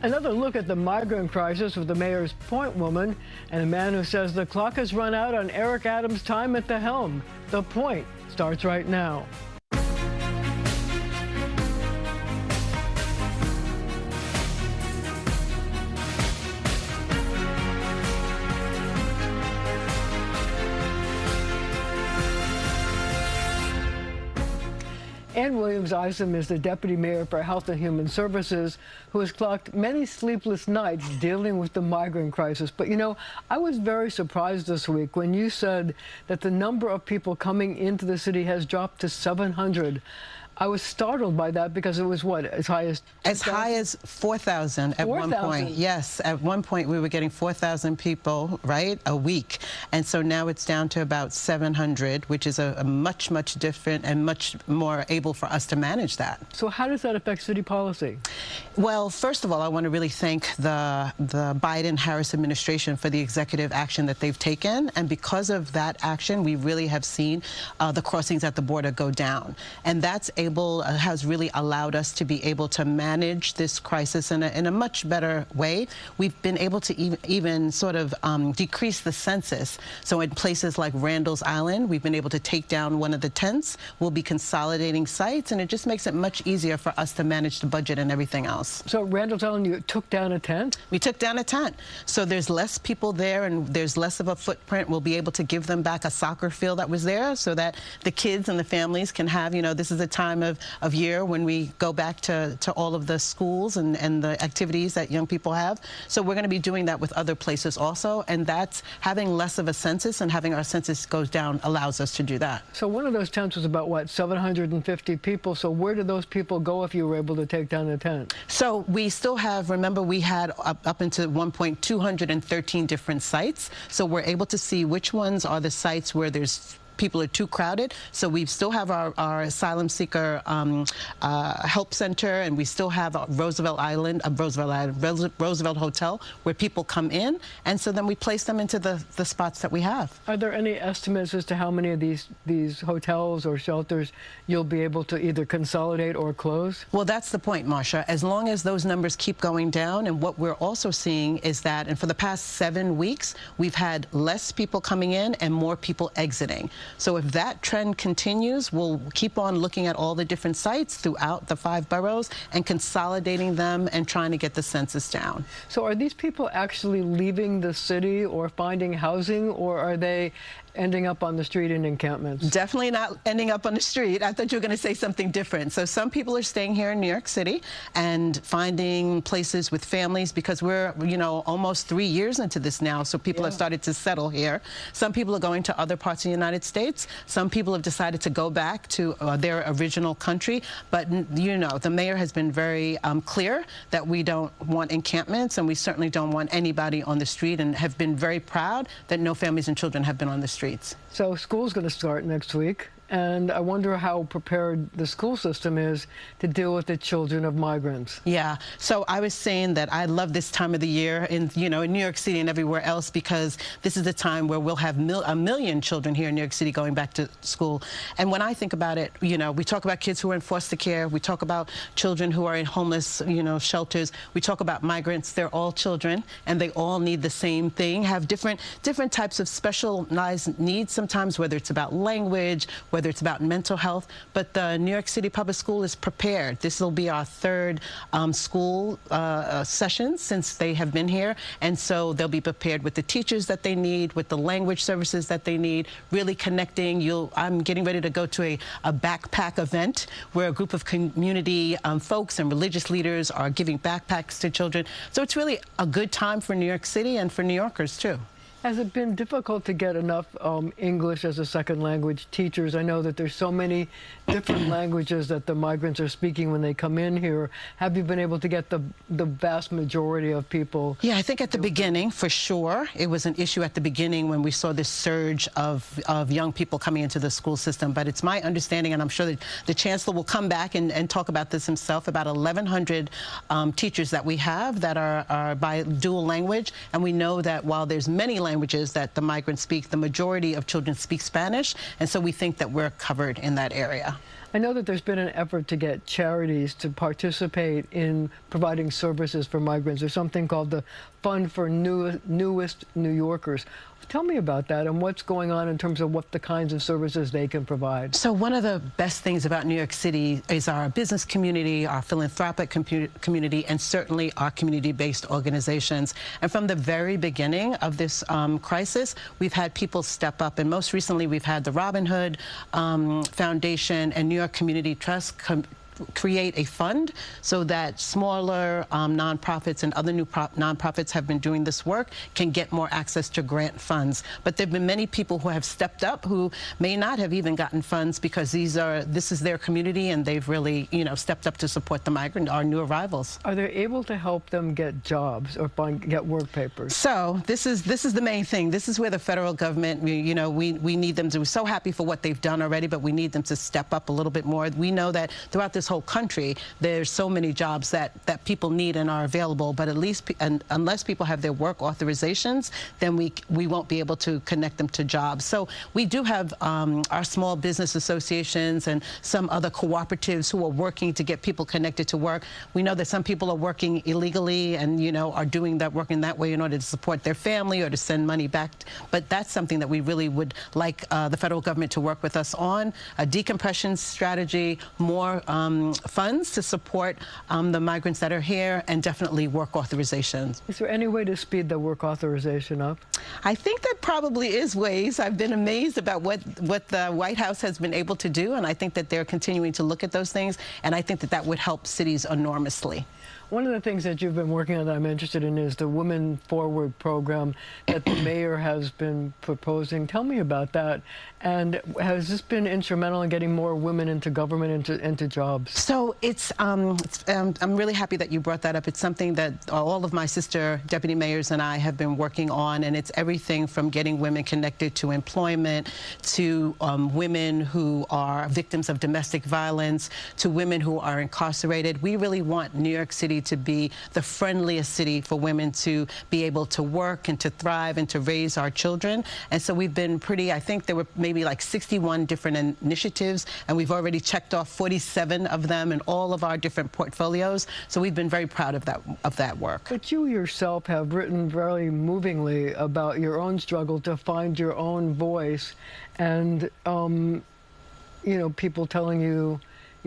Another look at the migrant crisis with the mayor's point woman and a man who says the clock has run out on Eric Adams' time at the helm. The Point starts right now. Anne Williams-Isom is the Deputy Mayor for Health and Human Services, who has clocked many sleepless nights dealing with the migrant crisis. But, you know, I was very surprised this week when you said that the number of people coming into the city has dropped to 700. I was startled by that because it was, what, as high as 4,000 at one point. Yes, at one point we were getting 4,000 people, right, a week. And so now it's down to about 700, which is a much, much different and much more able for us to manage that. So how does that affect city policy? Well, first of all, I want to really thank the Biden-Harris administration for the executive action that they've taken. And because of that action, we really have seen the crossings at the border go down. And that's has really allowed us to be able to manage this crisis in a much better way. We've been able to even sort of decrease the census. So in places like Randall's Island, we've been able to take down one of the tents. We'll be consolidating sites, and it just makes it much easier for us to manage the budget and everything else. So Randall's Island, you took down a tent? We took down a tent. So there's less people there, and there's less of a footprint. We'll be able to give them back a soccer field that was there so that the kids and the families can have, you know, this is a time of year when we go back to all of the schools and the activities that young people have. So we're going to be doing that with other places also, and that's having less of a census and having our census goes down allows us to do that. So one of those tents was about, what, 750 people. So where did those people go if you were able to take down the tent? So we still have, remember, we had up into 213 different sites. So we're able to see which ones are the sites where there's people are too crowded. So we still have our asylum seeker help center, and we still have Roosevelt Hotel where people come in, and so then we place them into the spots that we have. Are there any estimates as to how many of these hotels or shelters you'll be able to either consolidate or close? Well, that's the point, Marcia. As long as those numbers keep going down, and what we're also seeing is that, and for the past 7 weeks, we've had less people coming in and more people exiting. So if that trend continues, we'll keep on looking at all the different sites throughout the 5 boroughs and consolidating them and trying to get the census down. So are these people actually leaving the city or finding housing, or are they ending up on the street in encampments? Definitely not ending up on the street. I thought you were going to say something different. So some people are staying here in New York City and finding places with families, because we're, you know, almost 3 years into this now, so people have started to settle here. Some people are going to other parts of the United States. Some people have decided to go back to their original country. But, you know, the mayor has been very clear that we don't want encampments, and we certainly don't want anybody on the street, and have been very proud that no families and children have been on the street. So school's going to start next week, and I wonder how prepared the school system is to deal with the children of migrants. Yeah, so I was saying that I love this time of the year in, you know, in New York City and everywhere else, because this is the time where we'll have a million children here in New York City going back to school. And when I think about it, you know, we talk about kids who are in foster care, we talk about children who are in homeless, you know, shelters, we talk about migrants. They're all children, and they all need the same thing, have different types of specialized needs sometimes, whether it's about language, whether it's about mental health. But the New York City Public School is prepared. This will be our 3rd school session since they have been here, and so they'll be prepared with the teachers that they need, with the language services that they need, really connecting. I'm getting ready to go to a backpack event where a group of community folks and religious leaders are giving backpacks to children. So it's really a good time for New York City and for New Yorkers too. Has it been difficult to get enough English as a second language teachers? I know that there's so many different languages that the migrants are speaking when they come in here. Have you been able to get the vast majority of people? Yeah, I think at the beginning, for sure, it was an issue at the beginning when we saw this surge of young people coming into the school system. But it's my understanding, and I'm sure that the chancellor will come back and talk about this himself, about 1,100 teachers that we have that are by dual language. And we know that while there's many languages that the migrants speak, the majority of children speak Spanish, and so we think that we're covered in that area. I know that there's been an effort to get charities to participate in providing services for migrants. There's something called the Fund for Newest New Yorkers. Tell me about that and what's going on in terms of what the kinds of services they can provide. So one of the best things about New York City is our business community, our philanthropic community, and certainly our community-based organizations. And from the very beginning of this crisis, we've had people step up. And most recently, we've had the Robin Hood Foundation and New York Community Trust create a fund so that smaller nonprofits and other new nonprofits have been doing this work can get more access to grant funds. But there have been many people who have stepped up who may not have even gotten funds because this is their community and they've really, stepped up to support the migrant, our new arrivals. Are they able to help them get jobs or get work papers? So this is the main thing. This is where the federal government, we need them to. We're so happy for what they've done already, but we need them to step up a little bit more. We know that throughout this whole country, there's so many jobs that people need and are available, but at least unless people have their work authorizations, then we won't be able to connect them to jobs. So we do have our small business associations and some other cooperatives who are working to get people connected to work. We know that some people are working illegally and are doing that work in that way in order to support their family or to send money back. But that's something that we really would like the federal government to work with us on, a decompression strategy, more funds to support the migrants that are here, and definitely work authorizations. Is there any way to speed the work authorization up? I think there probably is ways. I've been amazed about what the White House has been able to do, and I think that they're continuing to look at those things, and I think that would help cities enormously. One of the things that you've been working on that I'm interested in is the Women Forward program that the mayor has been proposing. Tell me about that. And has this been instrumental in getting more women into government, into jobs? So I'm really happy that you brought that up. It's something that all of my sister deputy mayors and I have been working on, and it's everything from getting women connected to employment, to women who are victims of domestic violence, to women who are incarcerated. We really want New York City to be the friendliest city for women to be able to work and to thrive and to raise our children. And so we've been I think there were maybe like 61 different initiatives, and we've already checked off 47 of them in all of our different portfolios. So we've been very proud of that work. But you yourself have written very movingly about your own struggle to find your own voice, and people telling you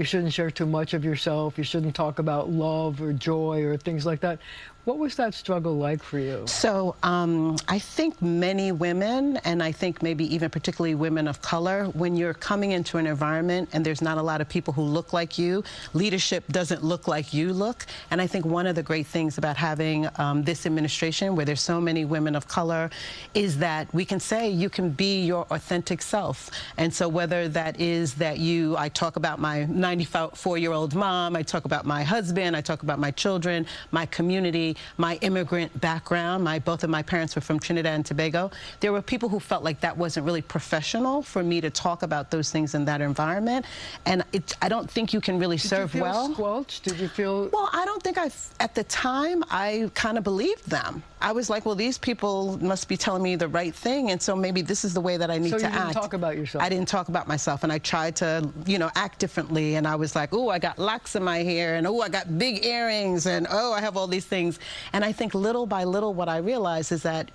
shouldn't share too much of yourself, you shouldn't talk about love or joy or things like that. What was that struggle like for you? So I think many women, and I think maybe even particularly women of color, when you're coming into an environment and there's not a lot of people who look like you, leadership doesn't look like you look. And I think one of the great things about having this administration, where there's so many women of color, is that we can say you can be your authentic self. And so whether that is that I talk about my 94-year-old mom, I talk about my husband, I talk about my children, my community, my immigrant background. Both of my parents were from Trinidad and Tobago. There were people who felt like that wasn't really professional for me to talk about those things in that environment. And I don't think you can really serve well. Did you feel squelched? Did you feel... Well, I don't think at the time, I kind of believed them. I was like, well, these people must be telling me the right thing, and so maybe this is the way that I need to act. So you didn't talk about yourself? I didn't talk about myself, and I tried to, act differently, and I was like, oh, I got locks in my hair, and oh, I got big earrings, and oh, I have all these things. And I think little by little what I realized is that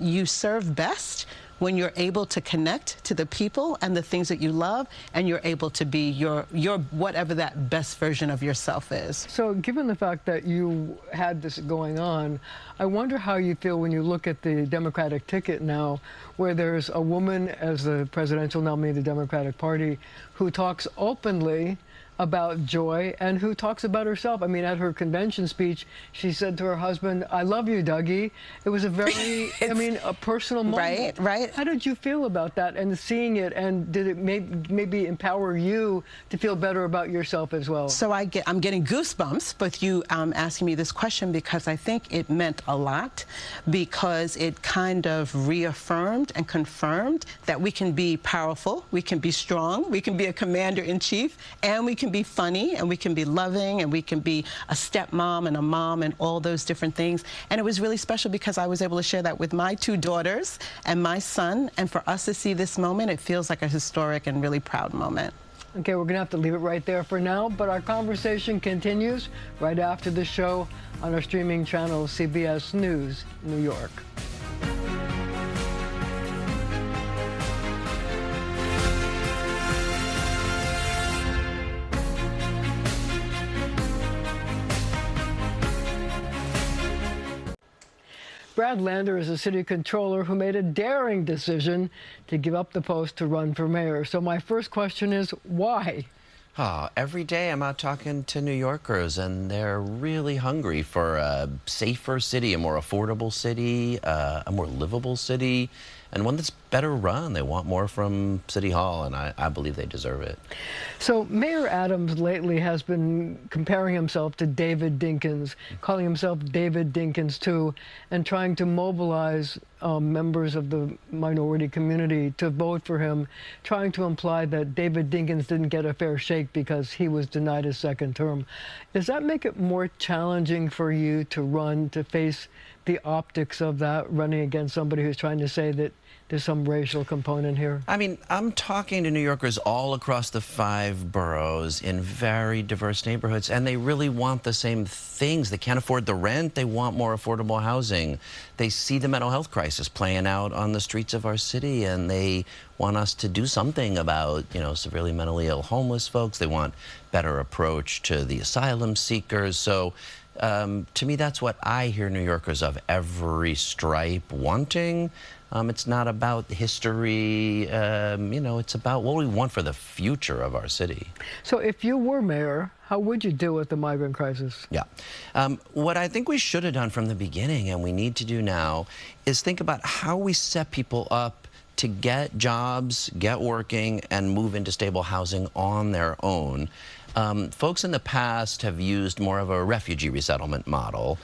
you serve best when you're able to connect to the people and the things that you love, and you're able to be your whatever that best version of yourself is. So given the fact that you had this going on, I wonder how you feel when you look at the Democratic ticket now, where there's a woman as the presidential nominee of the Democratic Party who talks openly about joy and who talks about herself. I mean, at her convention speech, she said to her husband, "I love you, Dougie." It was a very, a personal moment. Right. How did you feel about that and seeing it, and did it maybe empower you to feel better about yourself as well? So I'm getting goosebumps with you asking me this question, because I think it meant a lot, because it kind of reaffirmed and confirmed that we can be powerful, we can be strong, we can be a commander-in-chief, and we can be funny, and we can be loving, and we can be a stepmom and a mom and all those different things. And it was really special because I was able to share that with my 2 daughters and my son, and for us to see this moment, it feels like a historic and really proud moment. Okay, we're going to have to leave it right there for now, but our conversation continues right after the show on our streaming channel, CBS News New York. Brad Lander is a city controller who made a daring decision to give up the post to run for mayor. So my first question is, why? Every day I'm out talking to New Yorkers, and they're really hungry for a safer city, a more affordable city, a more livable city, and one that's better run. They want more from City Hall, and I believe they deserve it. So Mayor Adams lately has been comparing himself to David Dinkins, calling himself David Dinkins too, and trying to mobilize members of the minority community to vote for him, trying to imply that David Dinkins didn't get a fair shake because he was denied his second term. Does that make it more challenging for you to run, to face the optics of that, running against somebody who's trying to say that there's some racial component here? I mean, I'm talking to New Yorkers all across the 5 boroughs in very diverse neighborhoods, and they really want the same things. They can't afford the rent. They want more affordable housing. They see the mental health crisis playing out on the streets of our city, and they want us to do something about, severely mentally ill homeless folks. They want better approach to the asylum seekers. So to me, that's what I hear New Yorkers of every stripe wanting. It's not about history, it's about what we want for the future of our city. So if you were mayor, how would you deal with the migrant crisis? Yeah. What I think we should have done from the beginning, and we need to do now, is think about how we set people up to get jobs, get working, and move into stable housing on their own. Folks in the past have used more of a refugee resettlement model,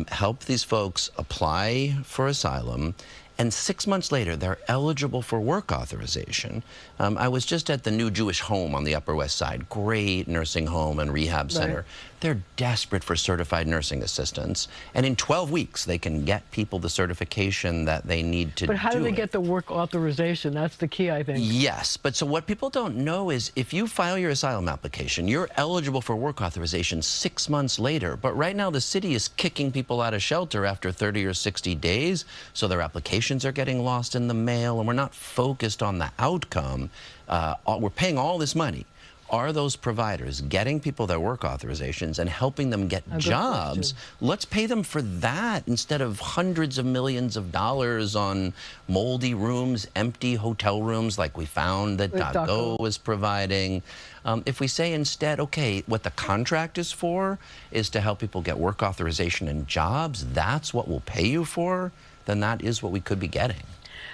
help these folks apply for asylum, and 6 months later, they're eligible for work authorization. I was just at the new Jewish home on the Upper West Side, great nursing home and rehab center. Right. They're desperate for certified nursing assistants, and in 12 weeks, they can get people the certification that they need to do. But how do they get the work authorization? That's the key, I think. Yes, but so what people don't know is if you file your asylum application, you're eligible for work authorization 6 months later. But right now, the city is kicking people out of shelter after 30 or 60 days, so their applications are getting lost in the mail, and we're not focused on the outcome. We're paying all this money. Are those providers getting people their work authorizations and helping them get jobs? Let's pay them for that instead of hundreds of millions of dollars on moldy rooms, empty hotel rooms like we found that Doogie was providing. If we say instead, okay, what the contract is for is to help people get work authorization and jobs, that's what we'll pay you for, then that is what we could be getting.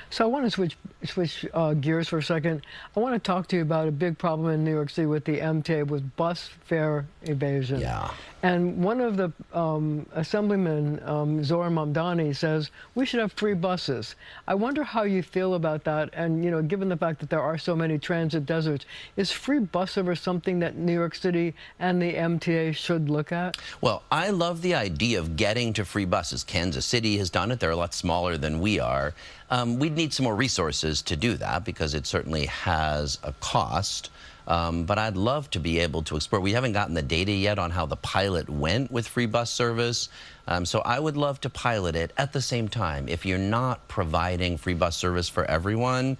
So I want to switch gears for a second. I want to talk to you about a big problem in New York City with the MTA, with bus fare evasion. Yeah. And one of the assemblymen, Zohran Mamdani, says we should have free buses. I wonder how you feel about that. And, given the fact that there are so many transit deserts, is free bus service something that New York City and the MTA should look at? Well, I love the idea of getting to free buses. Kansas City has done it. They're a lot smaller than we are. We'd need some more resources to do that because it certainly has a cost. But I'd love to be able to explore. We haven't gotten the data yet on how the pilot went with free bus service. So I would love to pilot it. At the same time, if you're not providing free bus service for everyone,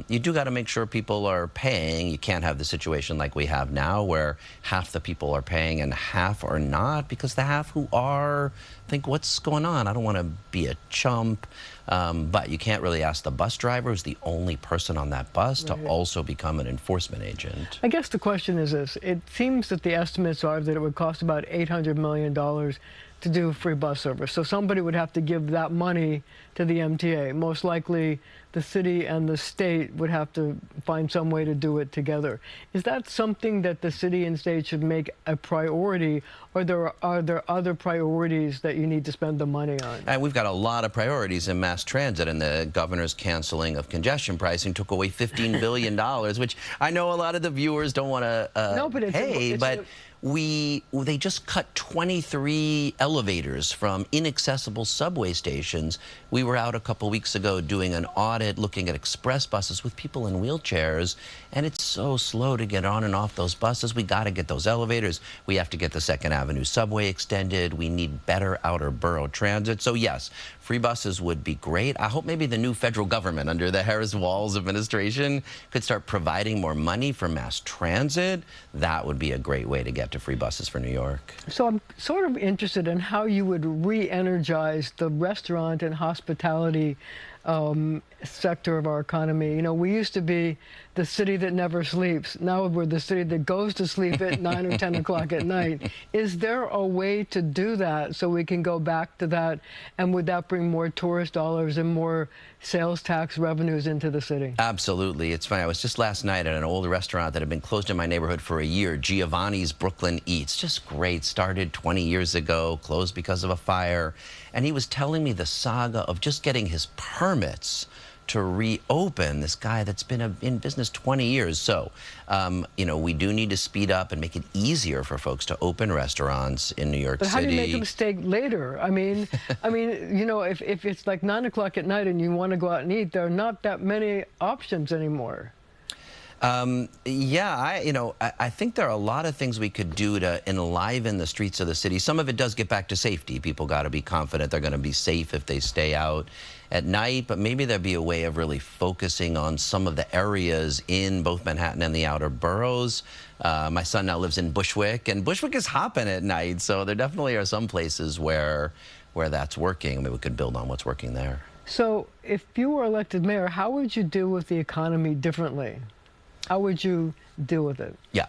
you do got to make sure people are paying. You can't have the situation like we have now where half the people are paying and half are not, because the half who are think, what's going on? I don't want to be a chump. But you can't really ask the bus driver, who's the only person on that bus, to also become an enforcement agent. I guess the question is this. It seems that the estimates are that it would cost about $800 million to do free bus service. So somebody would have to give that money to the MTA. Most likely the city and the state would have to find some way to do it together. Is that something that the city and state should make a priority, or are there other priorities that you need to spend the money on? And we've got a lot of priorities in mass transit, and the governor's canceling of congestion pricing took away $15 billion, which I know a lot of the viewers don't want to pay, but they just cut 23 elevators from inaccessible subway stations. We were out a couple weeks ago doing an audit looking at express buses with people in wheelchairs, and it's so slow to get on and off those buses. We got to get those elevators. We have to get the 2nd Avenue subway extended. We need better outer borough transit. So yes, free buses would be great. I hope maybe the new federal government under the Harris-Walz administration could start providing more money for mass transit. That would be a great way to get to free buses for New York. So I'm sort of interested in how you would re-energize the restaurant and hospitality sector of our economy. You know, we used to be the city that never sleeps. Now we're the city that goes to sleep at 9 or 10 o'clock at night. Is there a way to do that so we can go back to that? And would that bring more tourist dollars and more sales tax revenues into the city? Absolutely. It's funny. I was just last night at an old restaurant that had been closed in my neighborhood for a year, Giovanni's Brooklyn Eats. Just great. Started 20 years ago, closed because of a fire. And he was telling me the saga of just getting his permits to reopen, this guy that's been in business 20 years. So, you know, we do need to speed up and make it easier for folks to open restaurants in New York City. But how do you make a mistake later? I mean, you know, if it's like 9 o'clock at night and you want to go out and eat, there are not that many options anymore. Yeah, I think there are a lot of things we could do to enliven the streets of the city. Some of it does get back to safety. People got to be confident they're going to be safe if they stay out at night, but maybe there'd be a way of really focusing on some of the areas in both Manhattan and the outer boroughs. My son now lives in Bushwick, and Bushwick is hopping at night, so there definitely are some places where that's working. Maybe we could build on what's working there. So if you were elected mayor, how would you deal with the economy differently? How would you deal with it? Yeah.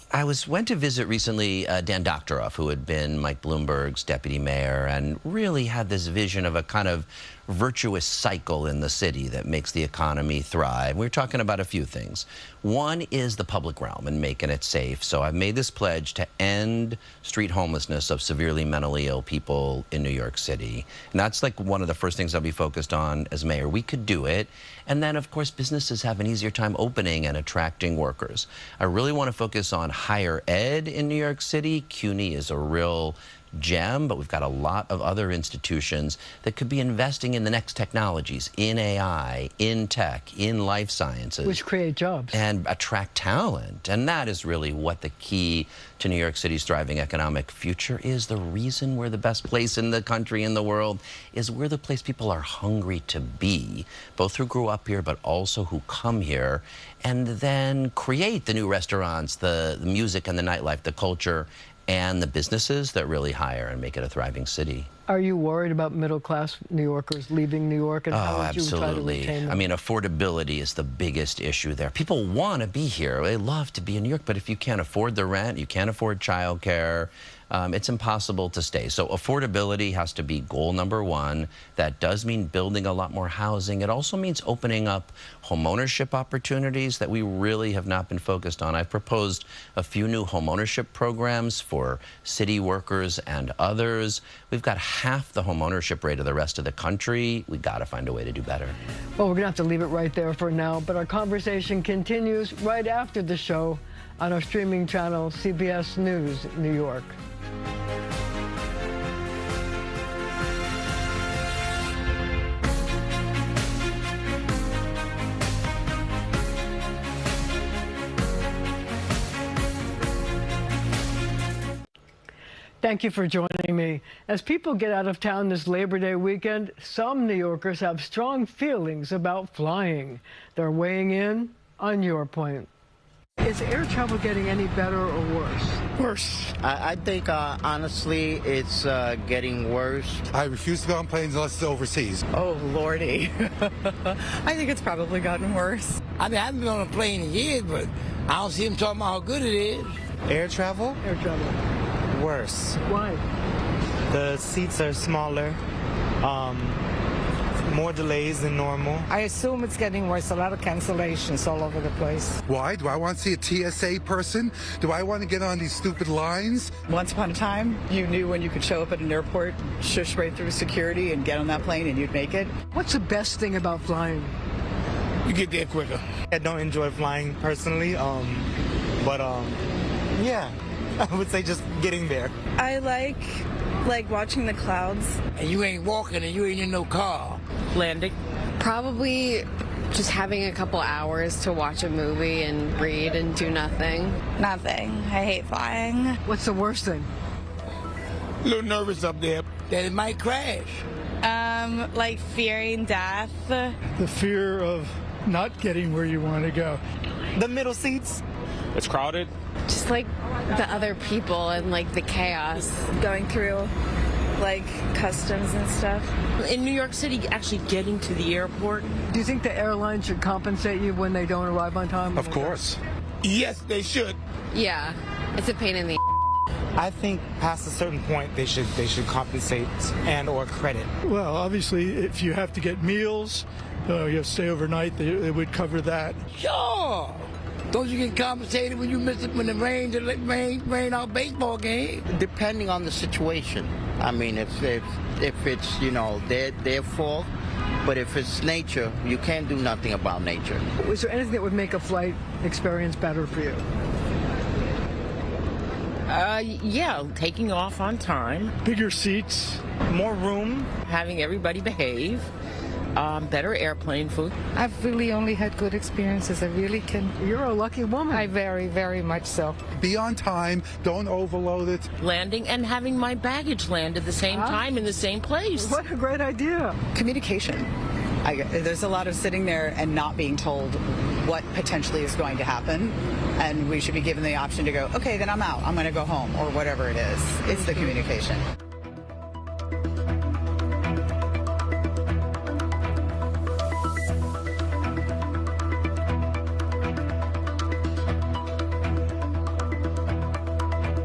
I went to visit recently Dan Doctoroff, who had been Mike Bloomberg's deputy mayor, and really had this vision of a kind of virtuous cycle in the city that makes the economy thrive. We were talking about a few things. One is the public realm and making it safe. So I've made this pledge to end street homelessness of severely mentally ill people in New York City. And that's like one of the first things I'll be focused on as mayor. We could do it. And then, of course, businesses have an easier time opening and attracting workers. I really want to focus on higher ed in New York City. CUNY is a real gem, but we've got a lot of other institutions that could be investing in the next technologies, in AI, in tech, in life sciences. Which create jobs. And attract talent. And that is really what the key to New York City's thriving economic future is. The reason we're the best place in the country, in the world, is we're the place people are hungry to be, both who grew up here, but also who come here, and then create the new restaurants, the music and the nightlife, the culture, and the businesses that really hire and make it a thriving city. Are you worried about middle-class New Yorkers leaving New York, and how would you try to retain them? I mean, affordability is the biggest issue there. People want to be here. They love to be in New York, but if you can't afford the rent, you can't afford childcare, it's impossible to stay. So affordability has to be goal number one. That does mean building a lot more housing. It also means opening up homeownership opportunities that we really have not been focused on. I've proposed a few new homeownership programs for city workers and others. We've got half the homeownership rate of the rest of the country. We got to find a way to do better. Well, we're going to have to leave it right there for now, but our conversation continues right after the show on our streaming channel, CBS News New York. Thank you for joining me. As people get out of town this Labor Day weekend, some New Yorkers have strong feelings about flying. They're weighing in on your point. Is air travel getting any better or worse? Worse. I think, honestly, it's getting worse. I refuse to go on planes unless it's overseas. Oh, Lordy. I think it's probably gotten worse. I mean, I haven't been on a plane in years, but I don't see them talking about how good it is. Air travel? Air travel. Worse. Why? The seats are smaller, more delays than normal. I assume it's getting worse. A lot of cancellations all over the place. Why? Do I want to see a TSA person? Do I want to get on these stupid lines? Once upon a time, you knew when you could show up at an airport, shush right through security and get on that plane and you'd make it. What's the best thing about flying? You get there quicker. I don't enjoy flying personally. But yeah, I would say just getting there. I like watching the clouds. And you ain't walking and you ain't in no car. Landing. Probably just having a couple hours to watch a movie and read and do nothing. Nothing. I hate flying. What's the worst thing? A little nervous up there that it might crash. Like fearing death. The fear of not getting where you want to go. The middle seats. It's crowded. Just like the other people and like the chaos. Going through like customs and stuff. In New York City, actually getting to the airport. Do you think the airline should compensate you when they don't arrive on time? Of course. Yes, they should. Yeah, it's a pain in the I think past a certain point they should compensate and or credit. Well, obviously, if you have to get meals, you have to stay overnight, they would cover that. Sure. Don't you get compensated when you miss it when it rains and rain out baseball game? Depending on the situation. I mean, if it's, you know, their fault, but if it's nature, you can't do nothing about nature. Is there anything that would make a flight experience better for you? Yeah, taking off on time, Bigger seats. More room. having everybody behave, better airplane food. I've really only had good experiences. I really can. You're a lucky woman. I very, very much so. Be on time. Don't overload it. Landing and having my baggage land at the same time in the same place. What a great idea. Communication. There's a lot of sitting there and not being told what potentially is going to happen, and we should be given the option to go, okay, then I'm out. I'm going to go home, or whatever it is. It's the communication.